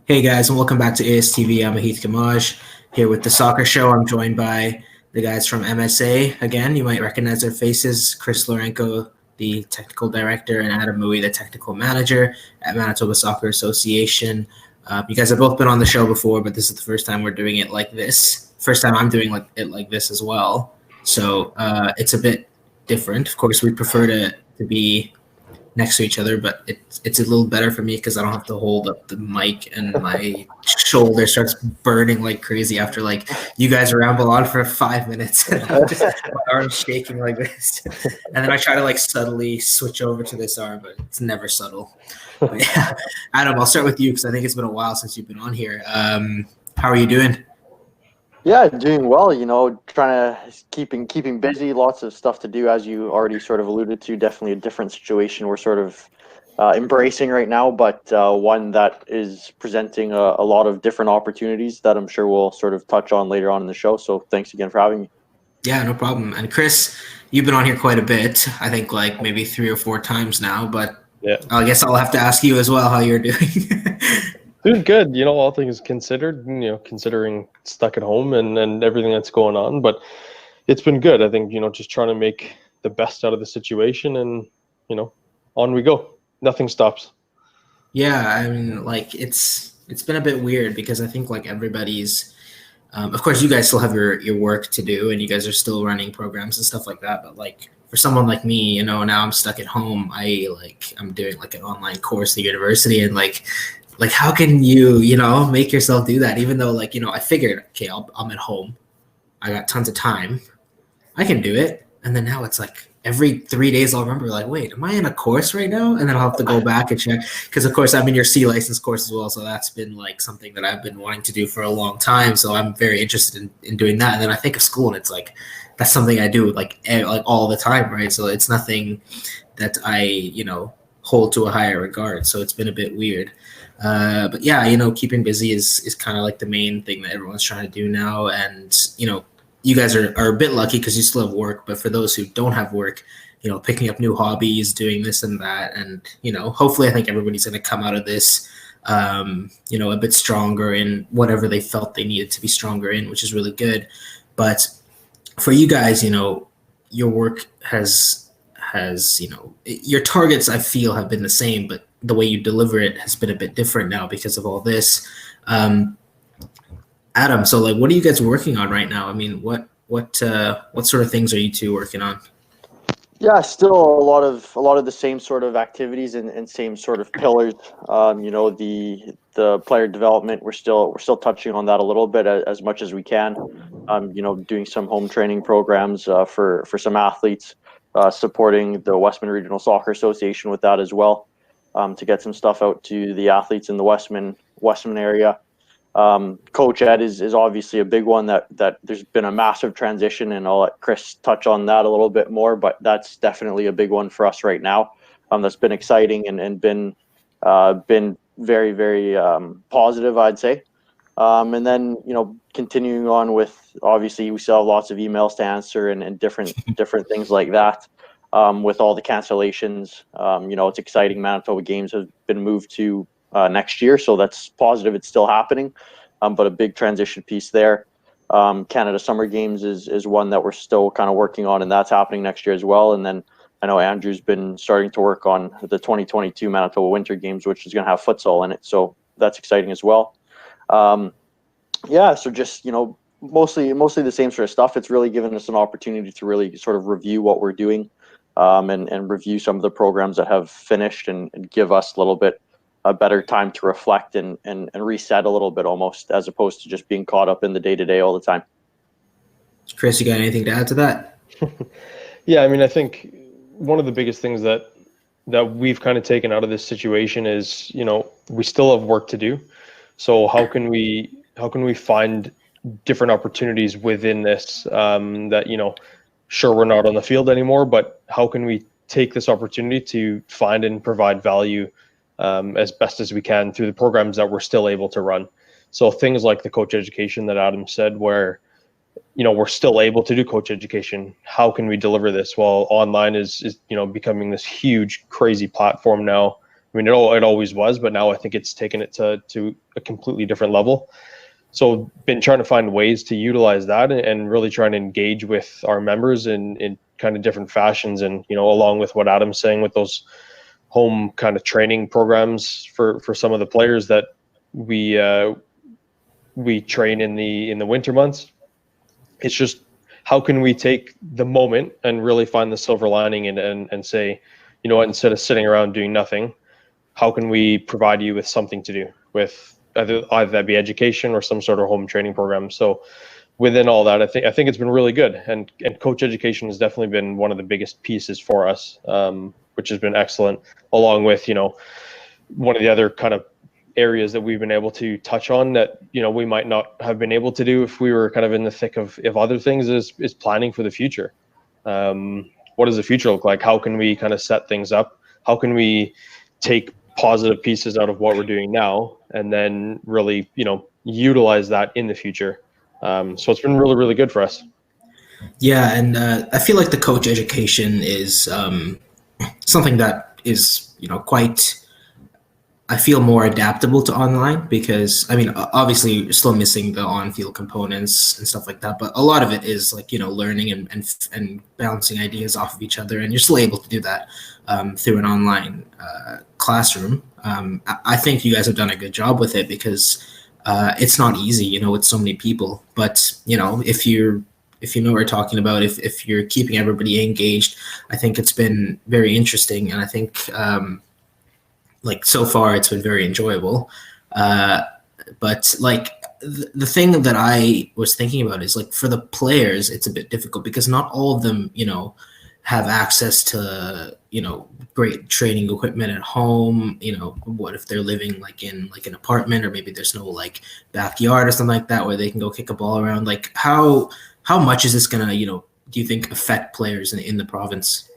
Hey guys, and welcome back to ASTV. I'm Mahith Gamage here with the soccer show. I'm joined by the guys from MSA. Again, you might recognize their faces: Chris Lourenco, the technical director, and Adam Mooi, the technical manager at Manitoba Soccer Association. You guys have both been on the show before, but this is the first time we're doing it like this. First time I'm doing it like this as well. So it's a bit different. Of course, we prefer to be next to each other, but it's a little better for me because I don't have to hold up the mic and my shoulder starts burning like crazy after like you guys ramble on for 5 minutes and I'm just my arm's shaking like this. And then I try to like subtly switch over to this arm, but it's never subtle. But yeah, Adam, I'll start with you because I think it's been a while since you've been on here. How are you doing? Yeah, doing well, trying to keeping busy, lots of stuff to do, as you already sort of alluded to. Definitely a different situation we're sort of embracing right now, but one that is presenting a lot of different opportunities that I'm sure we'll sort of touch on later on in the show. So thanks again for having me. Yeah, no problem. And Chris, you've been on here quite a bit. I think like maybe 3 or 4 times now, but yeah, I guess I'll have to ask you as well how you're doing. doing good. All things considered. Considering stuck at home and everything that's going on, but it's been good. I think just trying to make the best out of the situation, and on we go. Nothing stops. Yeah, I mean, like it's been a bit weird because I think like everybody's. Of course, you guys still have your work to do, and you guys are still running programs and stuff like that. But like for someone like me, now I'm stuck at home. I'm doing like an online course at the university, and like how can you make yourself do that? Even though I figured, okay, I'm at home, I got tons of time, I can do it. And then now it's like every 3 days I'll remember like, wait, am I in a course right now? And then I'll have to go back and check because of course I'm in your C license course as well. So that's been like something that I've been wanting to do for a long time. So I'm very interested in doing that. And then I think of school and it's like that's something I do like all the time, right? So it's nothing that I hold to a higher regard. So it's been a bit weird. But yeah, keeping busy is kind of like the main thing that everyone's trying to do now. And, you guys are a bit lucky because you still have work. But for those who don't have work, picking up new hobbies, doing this and that. And, hopefully I think everybody's going to come out of this, a bit stronger in whatever they felt they needed to be stronger in, which is really good. But for you guys, your work has your targets I feel have been the same, but the way you deliver it has been a bit different now because of all this. Adam, so like what are you guys working on right now? I mean, what sort of things are you two working on? Yeah, still a lot of the same sort of activities and same sort of pillars. The player development, we're still touching on that a little bit as much as we can. Doing some home training programs for some athletes, supporting the Westman Regional Soccer Association with that as well, to get some stuff out to the athletes in the Westman area. Coach Ed is obviously a big one that there's been a massive transition, and I'll let Chris touch on that a little bit more, but that's definitely a big one for us right now. That's been exciting and been very, very positive, I'd say. And then, continuing on with, obviously we still have lots of emails to answer and different things like that. With all the cancellations, it's exciting. Manitoba games have been moved to next year, so that's positive. It's still happening, but a big transition piece there. Canada Summer Games is one that we're still kind of working on, and that's happening next year as well. And then I know Andrew's been starting to work on the 2022 Manitoba Winter Games, which is going to have futsal in it, so that's exciting as well. So just mostly the same sort of stuff. It's really given us an opportunity to really sort of review what we're doing, and review some of the programs that have finished and give us a little bit a better time to reflect and reset a little bit, almost, as opposed to just being caught up in the day-to-day all the time. Chris, you got anything to add to that? Yeah, I mean, I think one of the biggest things that we've kind of taken out of this situation is, we still have work to do. So how can we find different opportunities within this, that, sure, we're not on the field anymore, but how can we take this opportunity to find and provide value as best as we can through the programs that we're still able to run. So things like the coach education that Adam said, where, we're still able to do coach education. How can we deliver this? Well, online is becoming this huge, crazy platform now, I mean, it always was, but now I think it's taken it to a completely different level. So been trying to find ways to utilize that and really trying to engage with our members in kind of different fashions. And, along with what Adam's saying with those home kind of training programs for some of the players that we train in the winter months. It's just, how can we take the moment and really find the silver lining and say, you know what, instead of sitting around doing nothing, how can we provide you with something to do, with either that be education or some sort of home training program. So within all that, I think it's been really good, and coach education has definitely been one of the biggest pieces for us, which has been excellent, along with one of the other kind of areas that we've been able to touch on that we might not have been able to do if we were kind of in the thick of other things is planning for the future. What does the future look like? How can we kind of set things up? How can we take positive pieces out of what we're doing now and then really utilize that in the future? So it's been really, really good for us. Yeah, and I feel like the coach education is something that is quite, I feel, more adaptable to online, because I mean, obviously you're still missing the on-field components and stuff like that, but a lot of it is like learning and bouncing ideas off of each other, and you're still able to do that through an online classroom. I think you guys have done a good job with it, because it's not easy, with so many people. But if you know what we're talking about, if you're keeping everybody engaged, I think it's been very interesting, and I think like so far it's been very enjoyable. But like the thing that I was thinking about is, like, for the players it's a bit difficult, because not all of them have access to great training equipment at home. What if they're living like in an apartment, or maybe there's no like backyard or something like that where they can go kick a ball around? Like how much is this gonna do you think affect players in the province?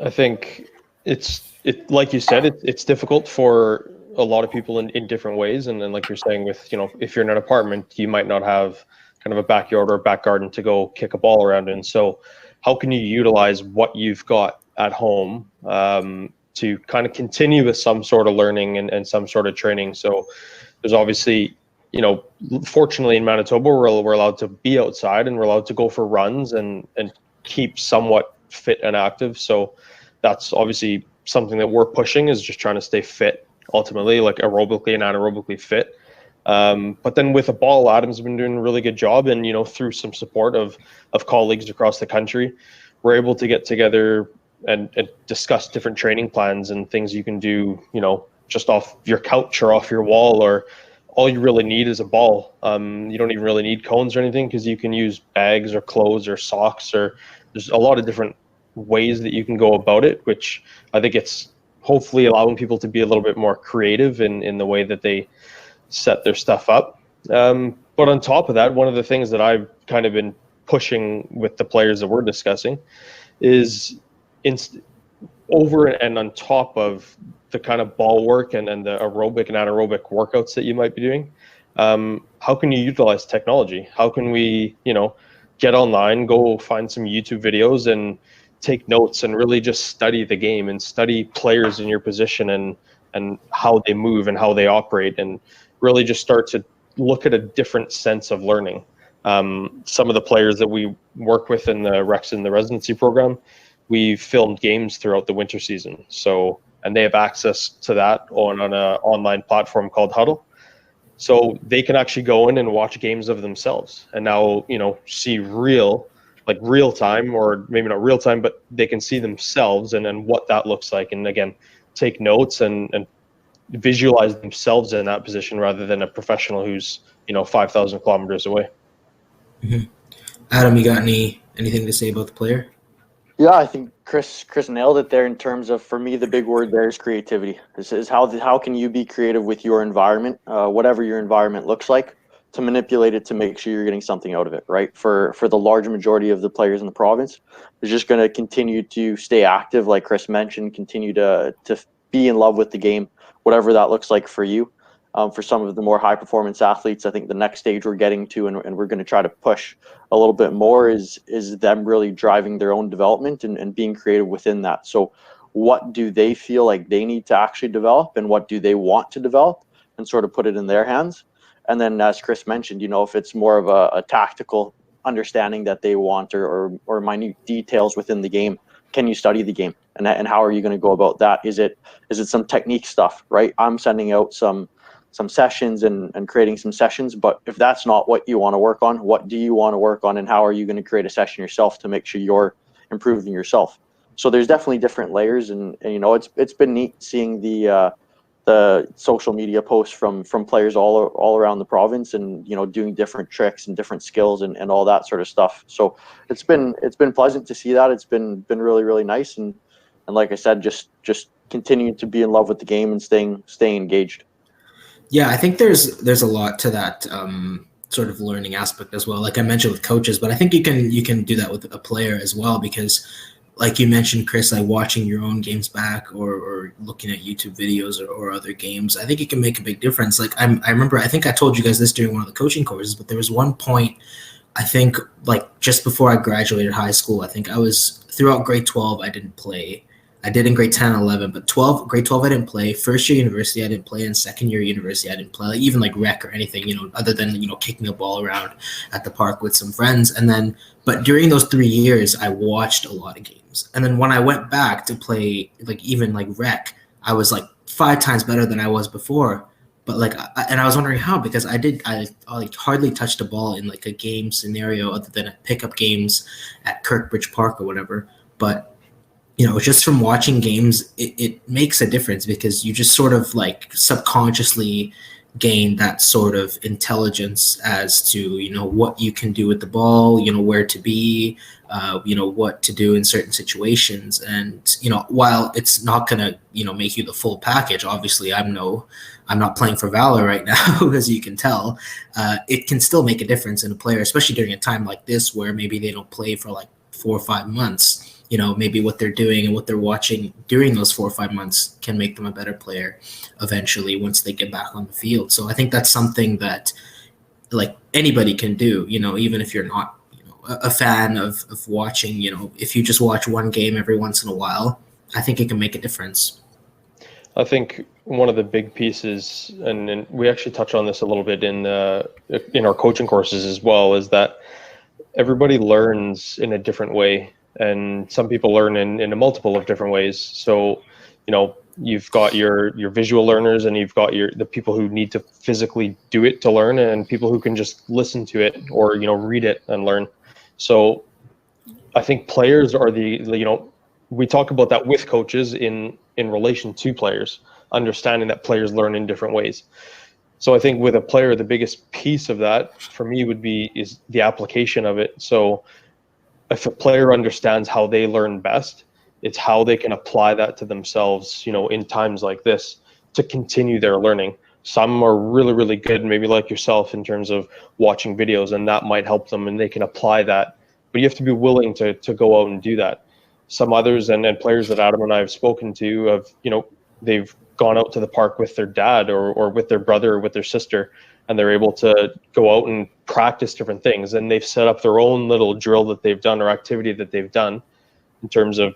I think it's like you said, it's difficult for a lot of people in different ways. And then, like you're saying, with if you're in an apartment, you might not have kind of a backyard or a back garden to go kick a ball around in. So how can you utilize what you've got at home to kind of continue with some sort of learning and some sort of training? So there's obviously, fortunately in Manitoba, we're allowed to be outside, and we're allowed to go for runs and keep somewhat fit and active. So that's obviously something that we're pushing, is just trying to stay fit, ultimately, like aerobically and anaerobically fit. But then with a ball, Adam's been doing a really good job, and through some support of colleagues across the country, we're able to get together and discuss different training plans and things you can do, just off your couch or off your wall, or all you really need is a ball. You don't even really need cones or anything, because you can use bags or clothes or socks, or there's a lot of different ways that you can go about it, which I think it's hopefully allowing people to be a little bit more creative in the way that they set their stuff up. But on top of that, one of the things that I've kind of been pushing with the players that we're discussing is over and on top of the kind of ball work and the aerobic and anaerobic workouts that you might be doing, how can you utilize technology? How can we, get online, go find some YouTube videos and take notes and really just study the game and study players in your position and how they move and how they operate, and really just start to look at a different sense of learning. Some of the players that we work with in the residency program, we filmed games throughout the winter season. So, and they have access to that on an online platform called Huddle. So they can actually go in and watch games of themselves, and now, see real time, or maybe not real time, but they can see themselves and what that looks like. And again, take notes and visualize themselves in that position, rather than a professional who's 5,000 kilometers away. Mm-hmm. Adam, you got anything to say about the player? Yeah, I think Chris nailed it there in terms of, for me, the big word there is creativity. This is how can you be creative with your environment, whatever your environment looks like, to manipulate it to make sure you're getting something out of it, right? For the large majority of the players in the province, they're just going to continue to stay active, like Chris mentioned, continue to be in love with the game, whatever that looks like for you. For some of the more high performance athletes, I think the next stage we're getting to, and we're going to try to push a little bit more, is them really driving their own development and being creative within that. So what do they feel like they need to actually develop and what do they want to develop, and sort of put it in their hands. And then, as Chris mentioned, if it's more of a tactical understanding that they want, or minute details within the game, can you study the game, and how are you going to go about that? Is it some technique stuff, right? I'm sending out some sessions and creating some sessions, but if that's not what you want to work on, what do you want to work on, and how are you going to create a session yourself to make sure you're improving yourself? So there's definitely different layers, and it's been neat seeing the social media posts from players all around the province, and doing different tricks and different skills and all that sort of stuff. So it's been pleasant to see that. It's been really, really nice, and like I said, just continuing to be in love with the game and staying engaged. Yeah, I think there's a lot to that sort of learning aspect as well. Like I mentioned with coaches, but I think you can do that with a player as well, because like you mentioned, Chris, like watching your own games back or looking at YouTube videos or other games, I think it can make a big difference. Like I remember, I think I told you guys this during one of the coaching courses, but there was one point, I think like just before I graduated high school, I think I was throughout grade 12, I didn't play. I did in grade 10 and 11, but grade 12, I didn't play. First year university, I didn't play. And second year university, I didn't play, like, even like rec or anything, other than, kicking a ball around at the park with some friends. And then, but during those 3 years, I watched a lot of games. And then when I went back to play, like even like rec, I was like 5 times better than I was before. But like, and I was wondering how, because I like hardly touched a ball in like a game scenario other than at pickup games at Kirkbridge Park or whatever. But just from watching games, it makes a difference, because you just sort of like subconsciously gain that sort of intelligence as to, what you can do with the ball, where to be, what to do in certain situations. And, while it's not going to, make you the full package, obviously I'm not playing for Valor right now, as you can tell, it can still make a difference in a player, especially during a time like this where maybe they don't play for like 4 or 5 months. Maybe what they're doing and what they're watching during those 4 or 5 months can make them a better player eventually once they get back on the field. So I think that's something that like anybody can do, even if you're not a fan of watching, if you just watch one game every once in a while, I think it can make a difference. I think one of the big pieces, and we actually touch on this a little bit in our coaching courses as well, is that everybody learns in a different way. And some people learn in a multiple of different ways. So, you've got your visual learners, and you've got the people who need to physically do it to learn, and people who can just listen to it or, read it and learn. So I think players are we talk about that with coaches in relation to players, understanding that players learn in different ways. So I think with a player, the biggest piece of that for me is the application of it. So if a player understands how they learn best, it's how they can apply that to themselves, in times like this to continue their learning. Some are really, really good, maybe like yourself, in terms of watching videos, and that might help them and they can apply that. But you have to be willing to go out and do that. Some others and players that Adam and I have spoken to have, they've gone out to the park with their dad or with their brother or with their sister, and they're able to go out and practice different things. And they've set up their own little drill that they've done or activity that they've done in terms of,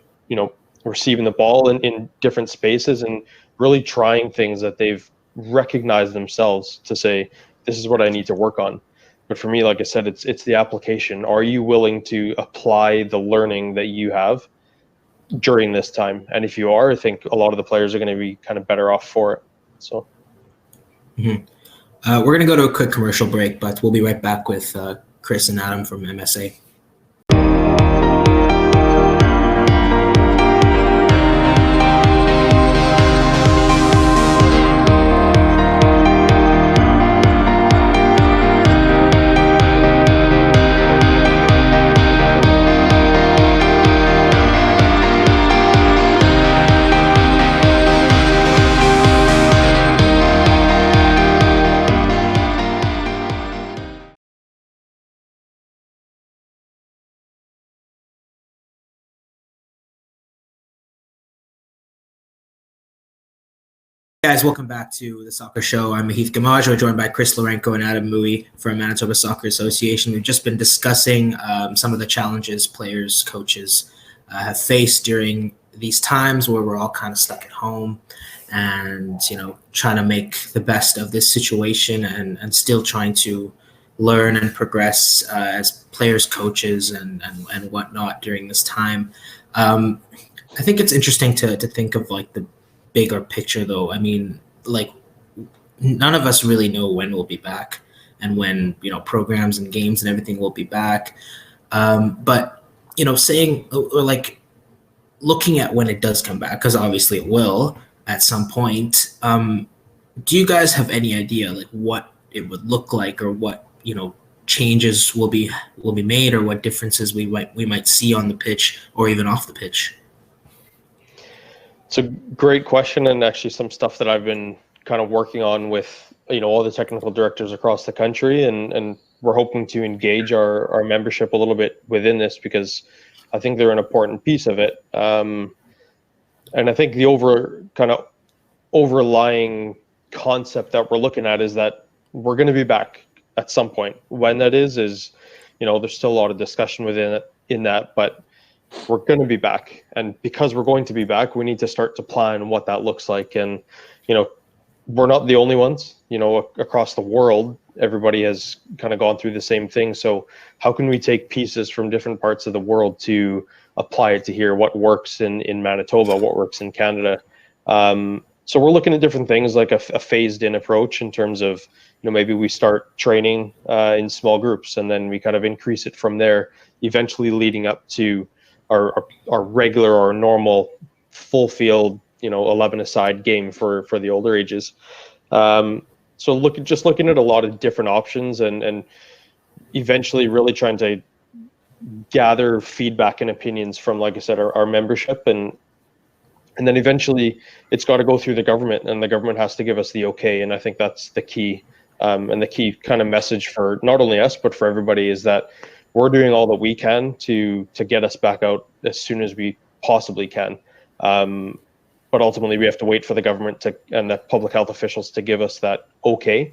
receiving the ball in different spaces and really trying things that they've recognized themselves to say, this is what I need to work on. But for me, like I said, it's the application. Are you willing to apply the learning that you have during this time? And if you are, I think a lot of the players are going to be kind of better off for it. So. Mm-hmm. We're going to go to a quick commercial break, but we'll be right back with Chris and Adam from MSA. Guys, welcome back to the Soccer Show. I'm Mahith Gamage. We're joined by Chris Lourenco and Adam Mooi from Manitoba Soccer Association. We've just been discussing some of the challenges players, coaches have faced during these times where we're all kind of stuck at home and, trying to make the best of this situation and still trying to learn and progress as players, coaches, and whatnot during this time. I think it's interesting to think of like the bigger picture, though. I mean, like, none of us really know when we'll be back and when, programs and games and everything will be back. But, saying, or like, looking at when it does come back, because obviously it will at some point. Do you guys have any idea like what it would look like, or what, changes will be made, or what differences we might see on the pitch or even off the pitch? It's a great question, and actually some stuff that I've been kind of working on with all the technical directors across the country, and we're hoping to engage our membership a little bit within this, because I think they're an important piece of it. And I think the overlying concept that we're looking at is that we're going to be back at some point. When that is there's still a lot of discussion in that, but we're going to be back. And because we're going to be back, we need to start to plan what that looks like. And, we're not the only ones, across the world, everybody has kind of gone through the same thing. So how can we take pieces from different parts of the world to apply it to here? What works in Manitoba, what works in Canada? So we're looking at different things, like a phased in approach in terms of, maybe we start training in small groups, and then we kind of increase it from there, eventually leading up to our regular or normal full field, 11-a-side game for the older ages. So looking at a lot of different options, and eventually really trying to gather feedback and opinions from, like I said, our membership, and then eventually it's got to go through the government, and the government has to give us the okay. And I think that's the key, and the key kind of message for not only us but for everybody is that we're doing all that we can to get us back out as soon as we possibly can. But ultimately we have to wait for the government and the public health officials to give us that okay.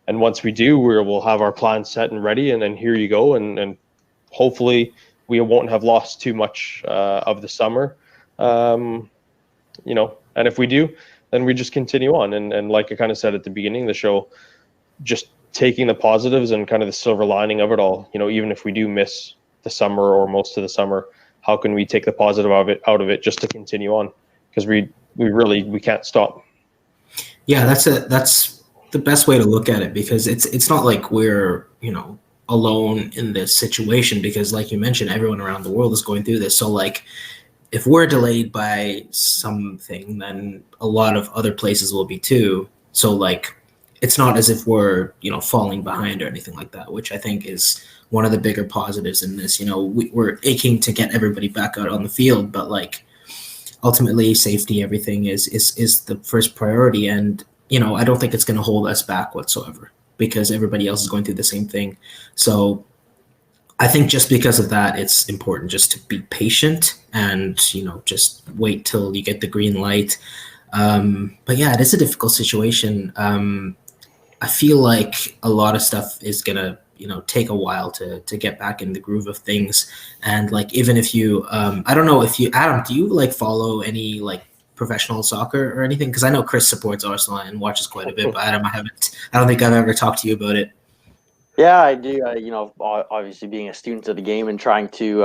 And once we do, we'll have our plan set and ready, and then here you go. And hopefully we won't have lost too much of the summer. And if we do, then we just continue on. And like I kind of said at the beginning of the show, just taking the positives and kind of the silver lining of it all. Even if we do miss the summer or most of the summer, how can we take the positive out of it just to continue on? Because we can't stop. Yeah, that's the best way to look at it, because it's not like we're alone in this situation, because like you mentioned, everyone around the world is going through this. So like, if we're delayed by something, then a lot of other places will be too. So like, it's not as if we're falling behind or anything like that, which I think is one of the bigger positives in this. We're aching to get everybody back out on the field, but like, ultimately safety, everything is the first priority. And I don't think it's going to hold us back whatsoever, because everybody else is going through the same thing. So I think just because of that, it's important just to be patient and just wait till you get the green light. But yeah, it is a difficult situation. I feel like a lot of stuff is gonna take a while to get back in the groove of things. And like, even if you I don't know if you, Adam, do you like follow any like professional soccer or anything? Because I know Chris supports Arsenal and watches quite a bit, but Adam, I don't think I've ever talked to you about it. Yeah, I do. Obviously being a student of the game and trying to,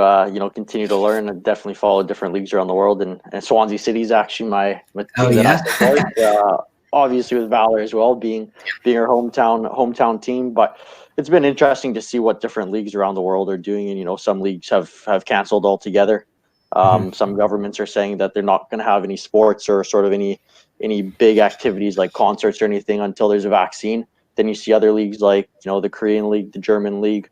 continue to learn, I definitely follow different leagues around the world. And Swansea City is actually my team that I support. Obviously with Valor as well, being our hometown team. But it's been interesting to see what different leagues around the world are doing. And, some leagues have canceled altogether. Some governments are saying that they're not going to have any sports or sort of any big activities like concerts or anything until there's a vaccine. Then you see other leagues like, the Korean league, the German league.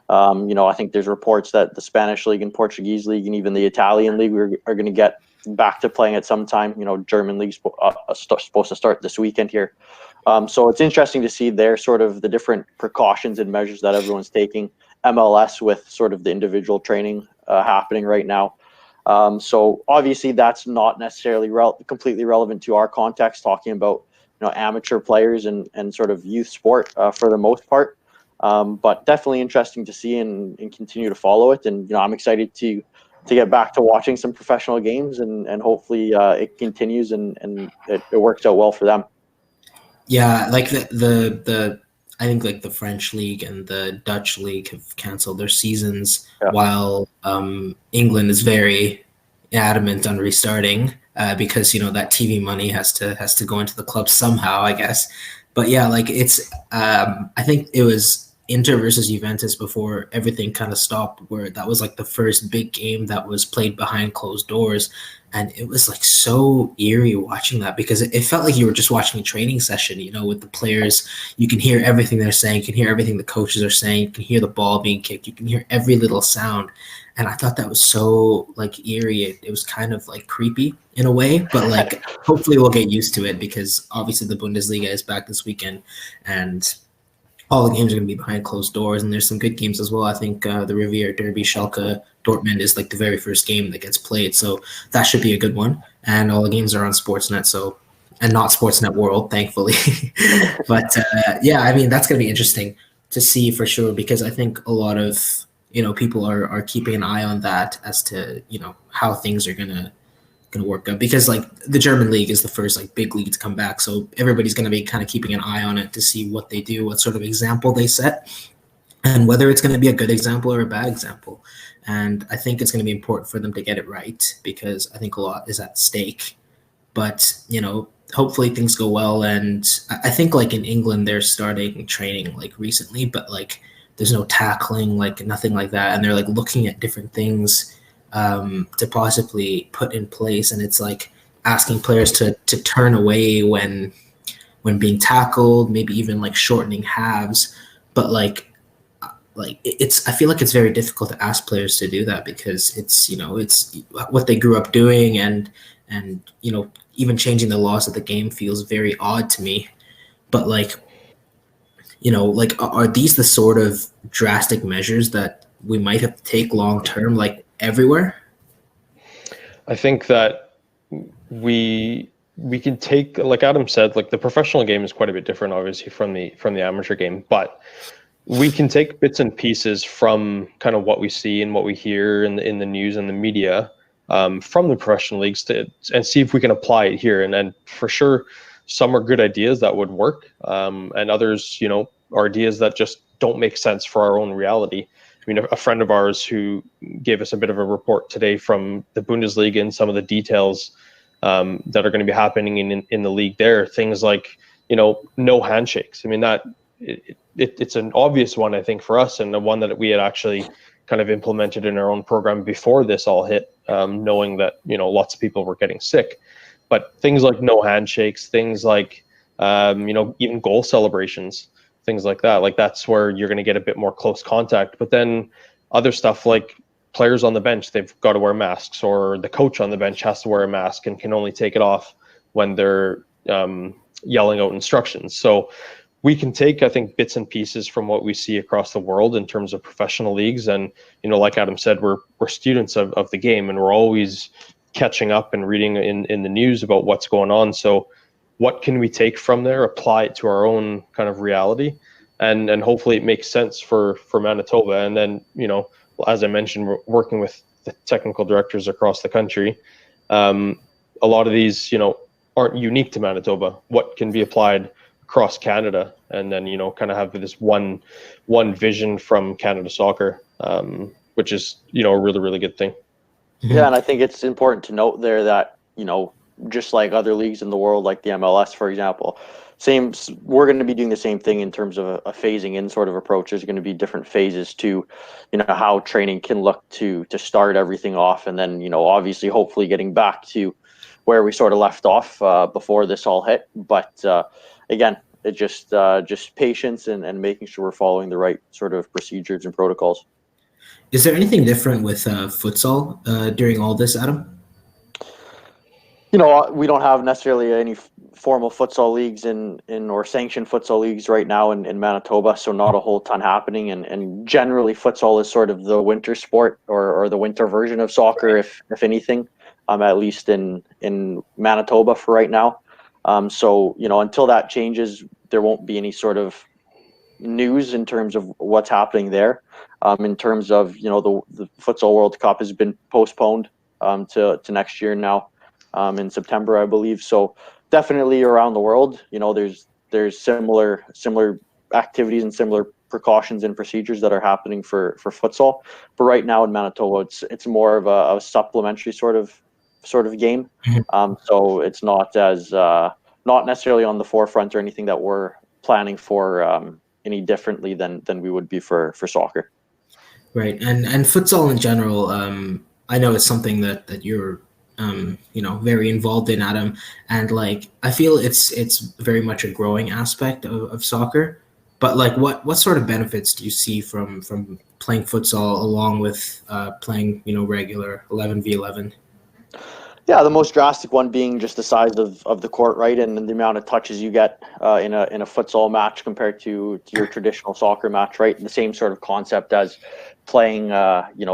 I think there's reports that the Spanish league and Portuguese league and even the Italian league are going to get back to playing at some time. German league's supposed to start this weekend here. So it's interesting to see their sort of the different precautions and measures that everyone's taking. MLS with sort of the individual training happening right now. So obviously that's not necessarily completely relevant to our context, talking about amateur players and sort of youth sport for the most part. But definitely interesting to see and continue to follow it. And I'm excited to get back to watching some professional games, and hopefully it continues and it works out well for them. Yeah, like the I think like the French league and the Dutch league have canceled their seasons, while England is very adamant on restarting because that TV money has to go into the club somehow, I guess. But yeah, like it's I think it was Inter versus Juventus before everything kind of stopped, where that was like the first big game that was played behind closed doors. And it was like so eerie watching that, because it felt like you were just watching a training session, with the players. You can hear everything they're saying. You can hear everything the coaches are saying. You can hear the ball being kicked. You can hear every little sound. And I thought that was so like eerie. It was kind of like creepy in a way, but like hopefully we'll get used to it, because obviously the Bundesliga is back this weekend and all the games are going to be behind closed doors, and there's some good games as well. I think the Riviera Derby, Schalke, Dortmund is like the very first game that gets played, so that should be a good one. And all the games are on Sportsnet, and not Sportsnet World, thankfully. But yeah, I mean, that's going to be interesting to see for sure, because I think a lot of people are keeping an eye on that as to how things are going to work out, because like the German league is the first like big league to come back, so everybody's going to be kind of keeping an eye on it to see what they do, what sort of example they set, and whether it's going to be a good example or a bad example. And I think it's going to be important for them to get it right, because I think a lot is at stake. But hopefully things go well. And I think like in England they're starting training like recently, but like there's no tackling, like nothing like that, and they're like looking at different things to possibly put in place, and it's like asking players to turn away when being tackled, maybe even like shortening halves. But like it's I feel like it's very difficult to ask players to do that, because it's it's what they grew up doing, and even changing the laws of the game feels very odd to me. But like are these the sort of drastic measures that we might have to take long term, like everywhere? I think that we can take, like Adam said, like the professional game is quite a bit different, obviously, from the amateur game, but we can take bits and pieces from kind of what we see and what we hear in the news and the media from the professional leagues and see if we can apply it here. And then for sure, some are good ideas that would work, and others, are ideas that just don't make sense for our own reality. I mean, a friend of ours who gave us a bit of a report today from the Bundesliga and some of the details that are going to be happening in the league there. Things like, no handshakes. I mean, it's an obvious one, I think, for us, and the one that we had actually kind of implemented in our own program before this all hit, knowing that, lots of people were getting sick. But things like no handshakes, things like, even goal celebrations, things like that. Like that's where you're going to get a bit more close contact. But then other stuff like players on the bench, they've got to wear masks, or the coach on the bench has to wear a mask and can only take it off when they're yelling out instructions. So we can take, I think, bits and pieces from what we see across the world in terms of professional leagues. And, like Adam said, we're students of the game, and we're always catching up and reading in the news about what's going on. So what can we take from there, apply it to our own kind of reality, and hopefully it makes sense for Manitoba. And then, as I mentioned, we're working with the technical directors across the country. A lot of these, aren't unique to Manitoba. What can be applied across Canada, and then, kind of have this one vision from Canada Soccer, which is, a really, really good thing. Yeah, and I think it's important to note there that, just like other leagues in the world, like the MLS, for example, we're going to be doing the same thing in terms of a phasing in sort of approach. There's going to be different phases to, how training can look to start everything off. And then, obviously, hopefully getting back to where we sort of left off before this all hit. But again, it just patience and making sure we're following the right sort of procedures and protocols. Is there anything different with futsal during all this, Adam? We don't have necessarily any formal futsal leagues or sanctioned futsal leagues right now in Manitoba, so not a whole ton happening. And generally, futsal is sort of the winter sport or the winter version of soccer, if anything, at least in Manitoba for right now. So until that changes, there won't be any sort of news in terms of what's happening there. In terms of, the Futsal World Cup has been postponed to next year now, in September, I believe. So definitely around the world, there's similar activities and similar precautions and procedures that are happening for futsal. But right now in Manitoba, it's more of a supplementary sort of game. So it's not as not necessarily on the forefront or anything that we're planning for any differently than we would be for soccer. Right, and futsal in general, I know it's something that you're very involved in, Adam, and like I feel it's very much a growing aspect of soccer. But like, what sort of benefits do you see from playing futsal along with playing regular 11v11? Yeah, the most drastic one being just the size of the court, right, and the amount of touches you get in a futsal match compared to your traditional soccer match, right? The same sort of concept as playing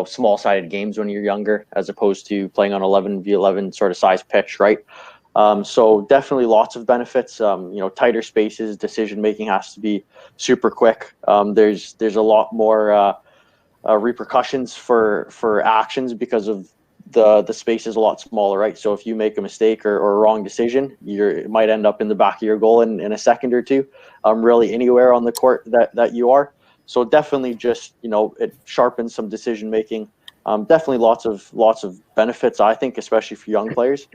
small-sided games when you're younger, as opposed to playing on 11v11 sort of size pitch, right? So definitely lots of benefits. Tighter spaces, decision making has to be super quick. There's a lot more repercussions for actions because of the space is a lot smaller, right? So if you make a mistake or a wrong decision, it might end up in the back of your goal in a second or two, really anywhere on the court that you are. So definitely just, it sharpens some decision making. Definitely lots of benefits, I think, especially for young players.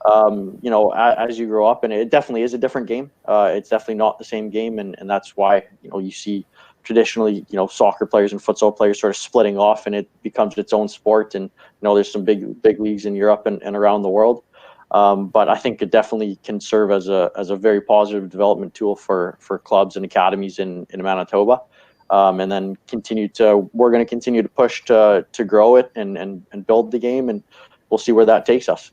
As you grow up, and it definitely is a different game. It's definitely not the same game, and that's why you see traditionally soccer players and futsal players sort of splitting off, and it becomes its own sport. And there's some big leagues in Europe and around the world. But I think it definitely can serve as a very positive development tool for clubs and academies in Manitoba. And then we're going to continue to push to grow it and build the game, and we'll see where that takes us.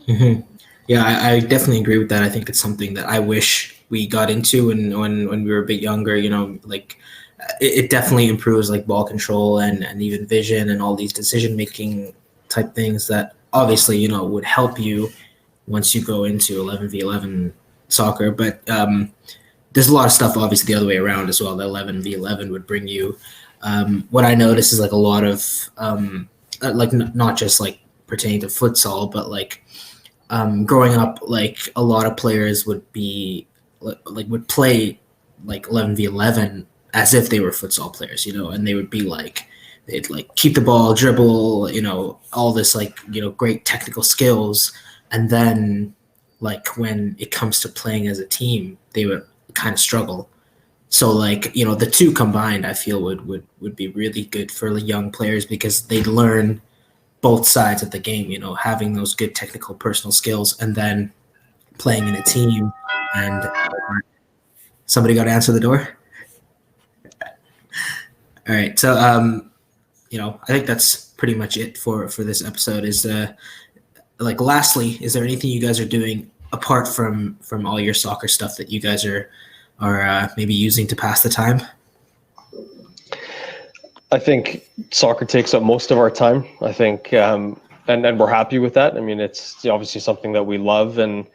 Mm-hmm. Yeah, I definitely agree with that. I think it's something that I wish we got into when we were a bit younger. It definitely improves like ball control and even vision and all these decision making type things that obviously would help you once you go into 11v11 soccer. But there's a lot of stuff obviously the other way around as well. The 11v11 would bring you. What I notice is like a lot of not just like pertaining to futsal, but like growing up, like a lot of players would play like 11v11 as if they were futsal players, and they would be like, they'd like keep the ball, dribble, all this like, great technical skills. And then like when it comes to playing as a team, they would kind of struggle. So like, the two combined, I feel would be really good for the young players because they'd learn both sides of the game, having those good technical personal skills and then playing in a team. And somebody got to answer the door. All right. So, I think that's pretty much it for this episode. Is lastly, is there anything you guys are doing apart from all your soccer stuff that you guys are maybe using to pass the time? I think soccer takes up most of our time. I think, and we're happy with that. I mean, it's obviously something that we love, and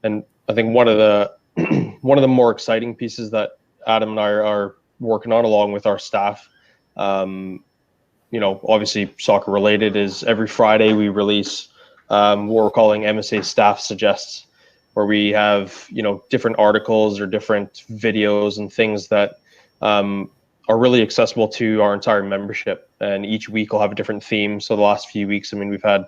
I think one of the more exciting pieces that Adam and I are working on, along with our staff, obviously soccer related, is every Friday we release what we're calling MSA Staff Suggests, where we have different articles or different videos and things that are really accessible to our entire membership, and each week will have a different theme. So the last few weeks, I mean, we've had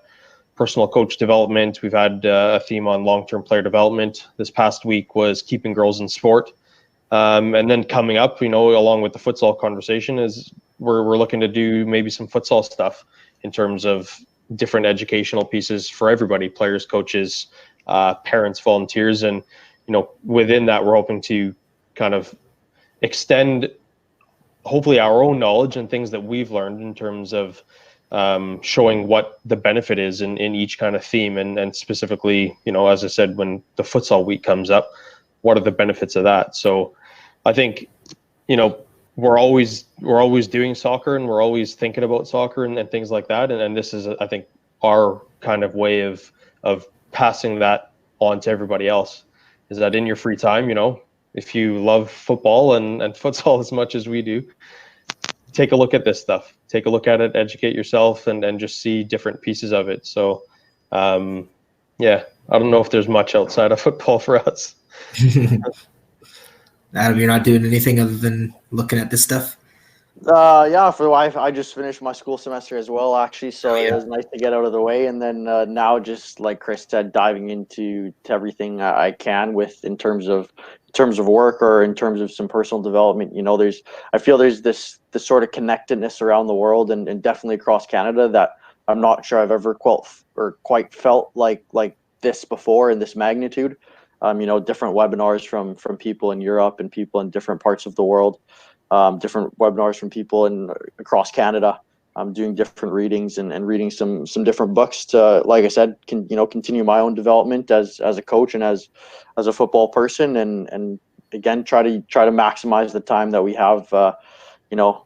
personal coach development, we've had a theme on long-term player development. This past week was keeping girls in sport, and then coming up, along with the futsal conversation, is we're looking to do maybe some futsal stuff in terms of different educational pieces for everybody: players, coaches, parents, volunteers. And within that, we're hoping to kind of extend hopefully our own knowledge and things that we've learned in terms of showing what the benefit is in each kind of theme, and specifically, as I said, when the futsal week comes up, what are the benefits of that? So I think, we're always doing soccer, and we're always thinking about soccer and things like that. And this is, I think, our kind of way of passing that on to everybody else, is that in your free time, if you love football and futsal as much as we do, take a look at this stuff. Take a look at it, educate yourself, and just see different pieces of it. So, yeah, I don't know if there's much outside of football for us. Adam, you're not doing anything other than looking at this stuff? Yeah, for the wife, I just finished my school semester as well, actually. So yeah. it was nice to get out of the way, and then now, just like Chris said, diving into everything I can with in terms of work or in terms of some personal development. I feel there's this sort of connectedness around the world and definitely across Canada that I'm not sure I've ever quite felt like this before in this magnitude. Different webinars from people in Europe and people in different parts of the world. Different webinars from people across Canada. I'm doing different readings and reading some different books to, like I said, continue my own development as a coach and as a football person, and again try to maximize the time that we have.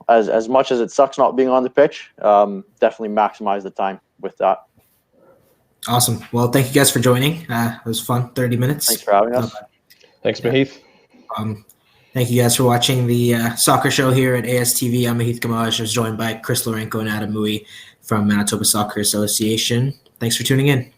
As much as it sucks not being on the pitch, definitely maximize the time with that. Awesome. Well, thank you guys for joining. It was fun. 30 minutes. Thanks for having us. Thanks, Mahith. Thank you guys for watching the soccer show here at ASTV. I'm Mahith Gamage. I was joined by Lourenco and Adam Mooi from Manitoba Soccer Association. Thanks for tuning in.